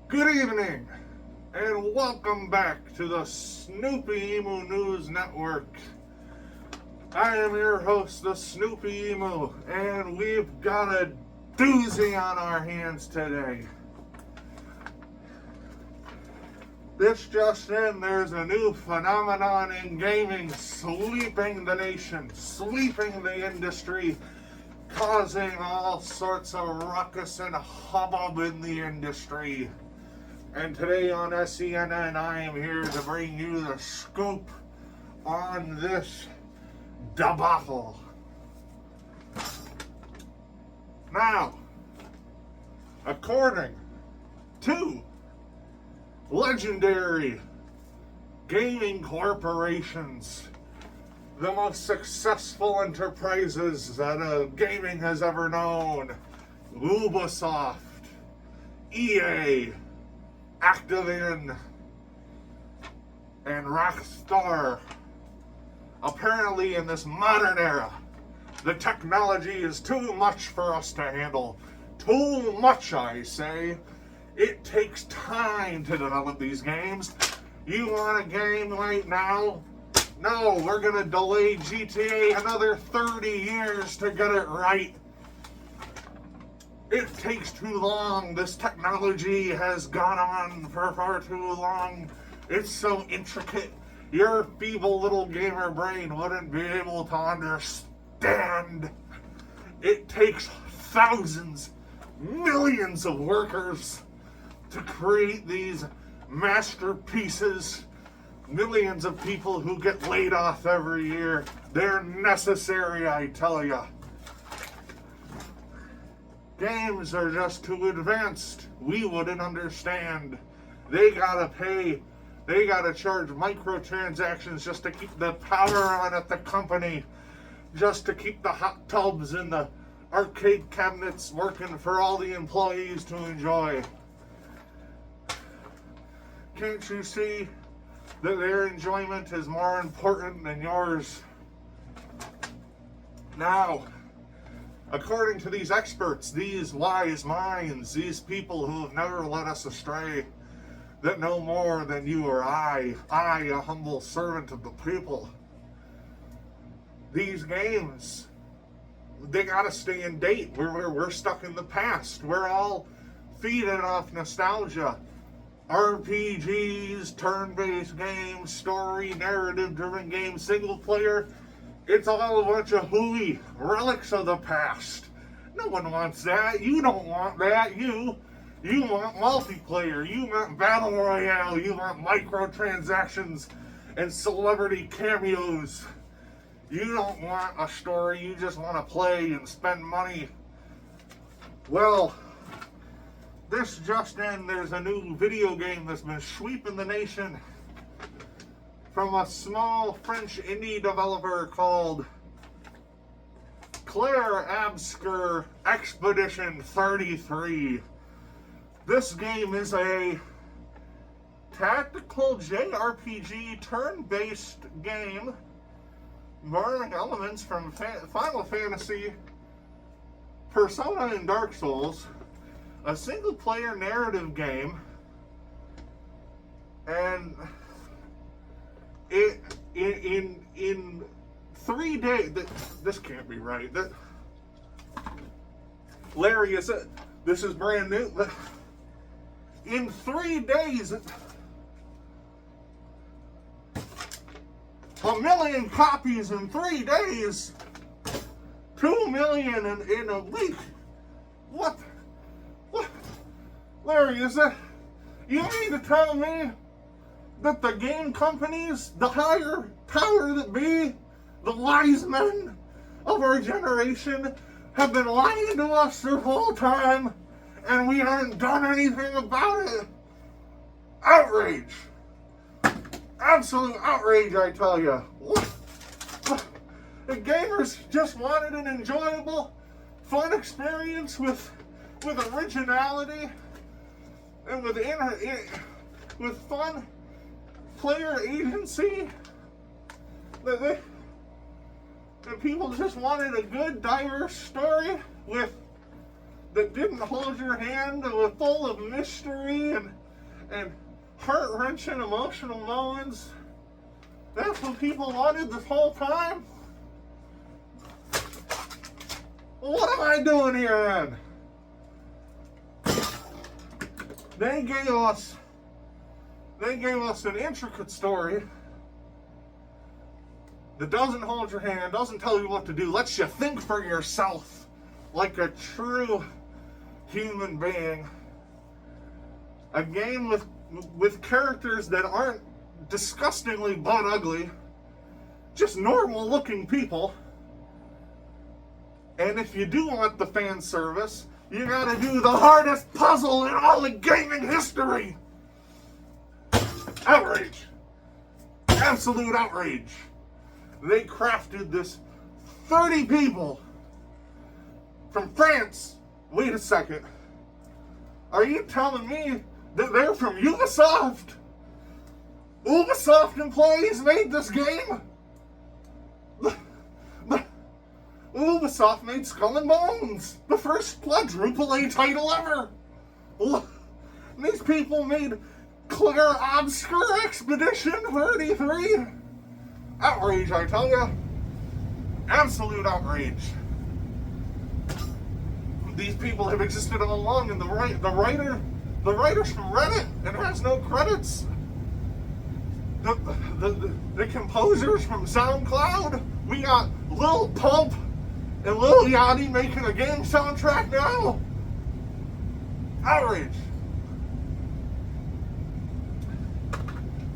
Good evening, and welcome back to the Snoopy Emu News Network. I am your host, the Snoopy Emu, and we've got a doozy on our hands today. This just in, there's a new phenomenon in gaming sweeping the nation, sweeping the industry, causing all sorts of ruckus and hubbub in the industry. And today on SENN, I am here to bring you the scoop on this debacle. Now, according to legendary gaming corporations, the most successful enterprises that gaming has ever known, Ubisoft, EA, Activision, and Rockstar. Apparently, in this modern era, the technology is too much for us to handle. Too much, I say. It takes time to develop these games. You want a game right now? No, we're gonna delay GTA another 30 years to get it right. It takes too long. This technology has gone on for far too long. It's so intricate. Your feeble little gamer brain wouldn't be able to understand. It takes thousands, millions of workers to create these masterpieces. Millions of people who get laid off every year. They're necessary, I tell ya. Games are just too advanced. We wouldn't understand. They gotta pay. They gotta charge microtransactions just to keep the power on at the company. Just to keep the hot tubs and the arcade cabinets working for all the employees to enjoy. Can't you see that their enjoyment is more important than yours? Now, according to these experts, these wise minds, these people who have never led us astray, that know more than you or I, a humble servant of the people, these games, they gotta stay in date. We're stuck in the past. We're all feeding off nostalgia. RPGs, turn-based games, story, narrative-driven games, single-player. It's all a bunch of hooey relics of the past. No one wants that. You don't want that. You want multiplayer. You want battle royale. You want microtransactions and celebrity cameos. You don't want a story. You just want to play and spend money. Well, this just in, there's a new video game that's been sweeping the nation from a small French indie developer called Claire Obscure Expedition 33. This game is a tactical JRPG turn-based game borrowing elements from Final Fantasy, Persona, and Dark Souls. A single-player narrative game, and it in 3 days. This can't be right. Larry, is it? This is brand new. In 3 days, 1 million copies in 3 days. 2 million in a week. What? Larry, is it? You mean to tell me that the game companies, the higher power that be, the wise men of our generation, have been lying to us the whole time, and we haven't done anything about it? Outrage! Absolute outrage, I tell you. The gamers just wanted an enjoyable, fun experience with originality and with fun player agency. The people just wanted a good, diverse story with that didn't hold your hand and was full of mystery and heart-wrenching emotional moments. That's what people wanted this whole time? What am I doing here then? They gave us an intricate story that doesn't hold your hand, doesn't tell you what to do, lets you think for yourself like a true human being. A game with characters that aren't disgustingly butt ugly, just normal looking people. And if you do want the fan service, you gotta do the hardest puzzle in all of gaming history. Outrage. Absolute outrage. They crafted this 30 people from France. Wait a second. Are you telling me that they're from Ubisoft? Ubisoft employees made this game? Ubisoft made Skull and Bones, the first quadruple A title ever. These people made Clear Obscure Expedition 33. Outrage, I tell you. Absolute outrage. These people have existed all along, and the writers from Reddit, it has no credits. The composers from SoundCloud, we got Lil Pump and Lil Yachty making a game soundtrack now. Outrage.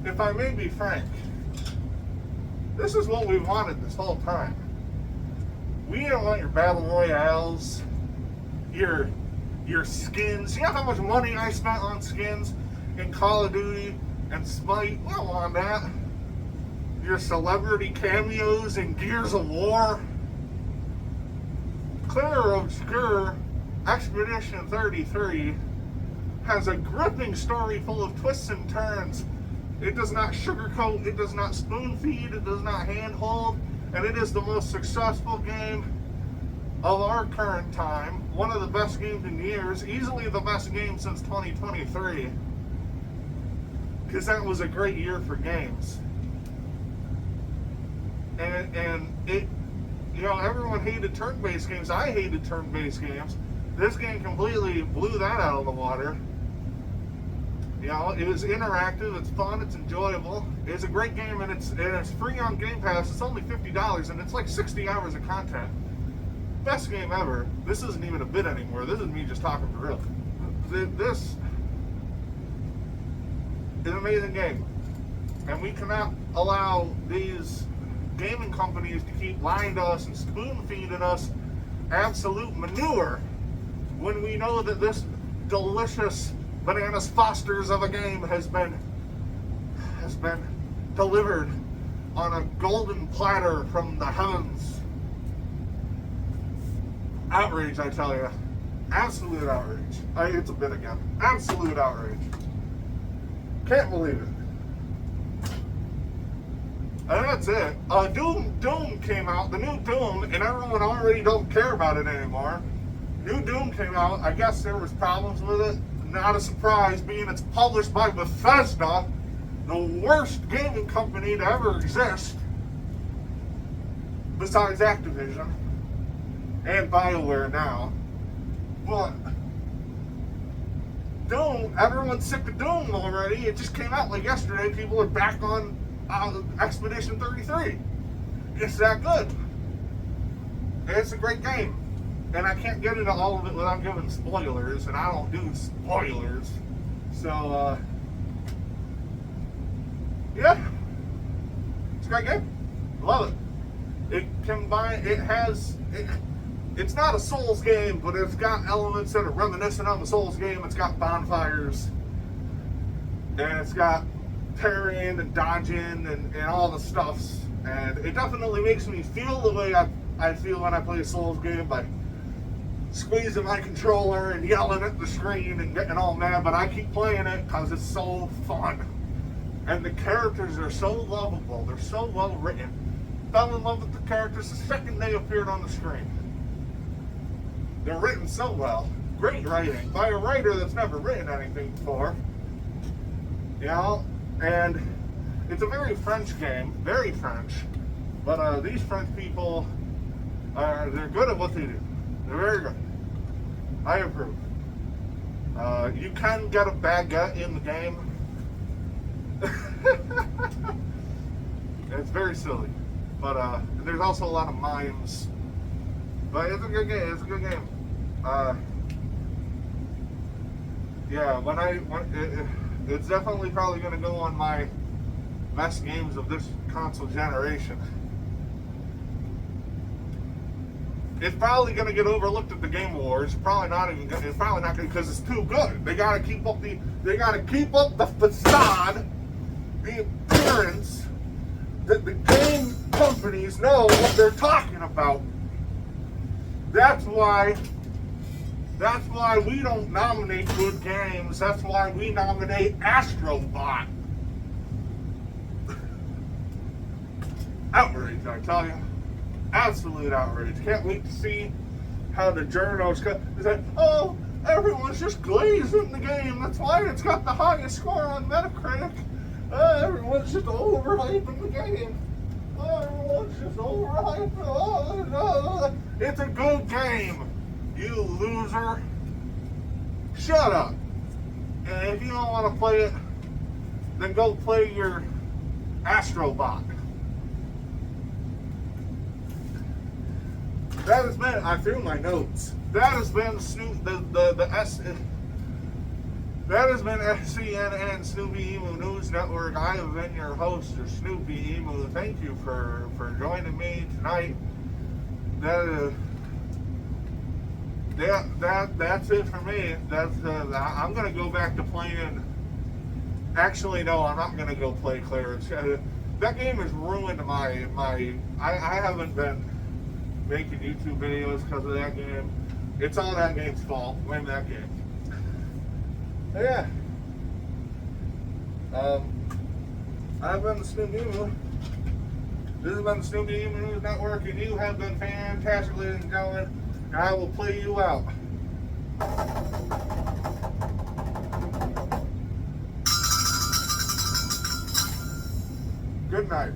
If I may be frank, this is what we wanted this whole time. We didn't want your battle royales, your skins. You know how much money I spent on skins in Call of Duty and Smite? We don't want that. Your celebrity cameos in Gears of War. Clear Obscure Expedition 33 has a gripping story full of twists and turns. It does not sugarcoat, it does not spoon feed, it does not handhold, and it is the most successful game of our current time. One of the best games in years, easily the best game since 2023, because that was a great year for games. And it, you know, everyone hated turn-based games. I hated turn-based games. This game completely blew that out of the water. You know, it was interactive, it's fun, it's enjoyable. It's a great game, and it's free on Game Pass. It's only $50, and it's like 60 hours of content. Best game ever. This isn't even a bit anymore. This is me just talking for real. This is an amazing game, and we cannot allow these gaming companies to keep lying to us and spoon-feeding us absolute manure when we know that this delicious Bananas Fosters of a game has been delivered on a golden platter from the heavens. Outrage, I tell you. Absolute outrage. It's a bit again. Absolute outrage. Can't believe it. And that's it. Doom came out. The new Doom, and everyone already don't care about it anymore. New Doom came out. I guess there was problems with it. Not a surprise, being it's published by Bethesda, the worst gaming company to ever exist, besides Activision and BioWare now. But Doom, everyone's sick of Doom already. It just came out like yesterday. People are back on Expedition 33. It's that good. It's a great game. And I can't get into all of it without giving spoilers, and I don't do spoilers. So, yeah. It's a great game. Love it. It's not a Souls game, but it's got elements that are reminiscent of a Souls game. It's got bonfires, and it's got parrying and dodging and all the stuffs. And it definitely makes me feel the way I feel when I play a Souls game by squeezing my controller and yelling at the screen and getting all mad, but I keep playing it because it's so fun. And the characters are so lovable. They're so well written. Fell in love with the characters the second they appeared on the screen. They're written so well. great writing by a writer that's never written anything before. You know, and it's a very French game, very French. But these French people they're good at what they do. They're very good. I approve. You can get a baguette in the game. It's very silly. But there's also a lot of mimes. But it's a good game. It's a good game. Yeah, it's definitely probably going to go on my best games of this console generation. It's probably going to get overlooked at the Game Awards. Probably not even. It's probably not going because it's too good. They got to keep up the facade, the appearance that the game companies know what they're talking about. That's why we don't nominate good games. That's why we nominate Astrobot. Outrage, I tell you. Absolute outrage. Can't wait to see how the journals say, oh, everyone's just glazing the game. That's why it's got the highest score on Metacritic. Everyone's just overhyping the game. Everyone's just overhyping. Oh, no. It's a good game, you loser. Shut up. And if you don't want to play it, then go play your Astrobot. That has been, I threw my notes. That has been that has been SENN Snoopy Emu News Network. I have been your host, your Snoopy Emu. Thank you for joining me tonight. That's it for me. I'm gonna go back to playing. Actually, no, I'm not gonna go play Clarence. That game has ruined my. I haven't been making YouTube videos because of that game. It's all that game's fault. Blame that game. But yeah. I've been the Snoopy Emu. This has been the Snoopy Emu News Network, and you have been fantastic, ladies and gentlemen. And I will play you out. Good night.